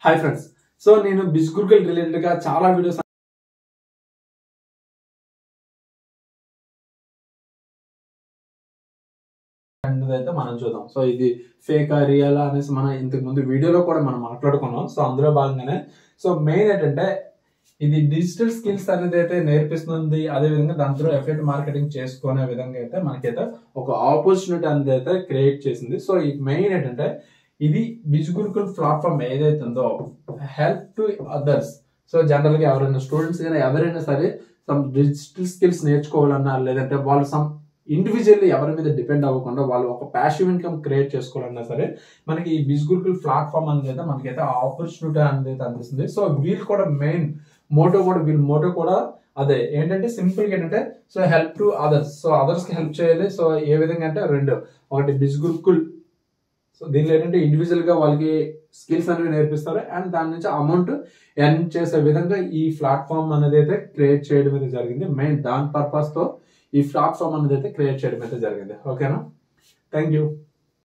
Hi friends. So నేను బిస్గుర్కుల్ related గా చాలా వీడియోస్ అయితే మనం చూద్దాం. సో ఇది ఫేకా రియల్ అనేసి మనం ఇంతకు ముందు వీడియోలో కూడా మనం మాట్లాడుకున్నాం. సో అందులో భాగంగానే సో మెయిన్ ఏంటంటే ఇది డిజిటల్ స్కిల్స్ అనేది అయితే నేర్పిస్తుంది. అదే విధంగా దాంట్లో ఎఫెక్ట్ మార్కెటింగ్ చేసుకునే విధంగా అయితే మనకైతే ఒక ఆపర్చునిటీ అనేది అయితే క్రియేట్ చేసింది. సో ఈ మెయిన్ ఏంటంటే ఇది బిస్గుర్కుల్ ప్లాట్ఫామ్ ఏదైతే ఉందో help to others. So general గా ఎవరైనా స్టూడెంట్స్ కానీ ఎవరైనా సరే సమ్ డిజిటల్ స్కిల్స్ నేర్చుకోవాలన్నా లేదంటే వాళ్ళు సమ్ ఇండివిజువల్లీ ఎవరి మీద డిపెండ్ అవ్వకుండా వాళ్ళు ఒక ప్యాసివ్ ఇన్కమ్ క్రియేట్ చేసుకోవాలన్నా సరే మనకి ఈ బిస్గుర్కుల్ ప్లాట్ఫామ్ అనేది మనకైతే ఆపర్చునిటీ అనేది అందిస్తుంది. సో వీళ్ళు కూడా మెయిన్ వీళ్ళ మోటో కూడా అదే ఏంటంటే సింపుల్ గా ఏంటంటే so help to others. So others కి హెల్ప్ చేయాలి. సో ఏ విధంగా అంటే ఒకటి బిస్గుర్కుల్. సో దీనిలో ఏంటంటే ఇండివిజువల్ గా వాళ్ళకి స్కిల్స్ అనేవి నేర్పిస్తారు అండ్ దాని నుంచి అమౌంట్ ఎర్న్ చేసే విధంగా ఈ ప్లాట్ఫామ్ అనేది అయితే క్రియేట్ చేయడం అయితే జరిగింది. మెయిన్ దాని పర్పస్ తో ఈ ప్లాట్ఫామ్ అనేది అయితే క్రియేట్ చేయడం అయితే జరిగింది. ఓకేనా, థ్యాంక్ యూ.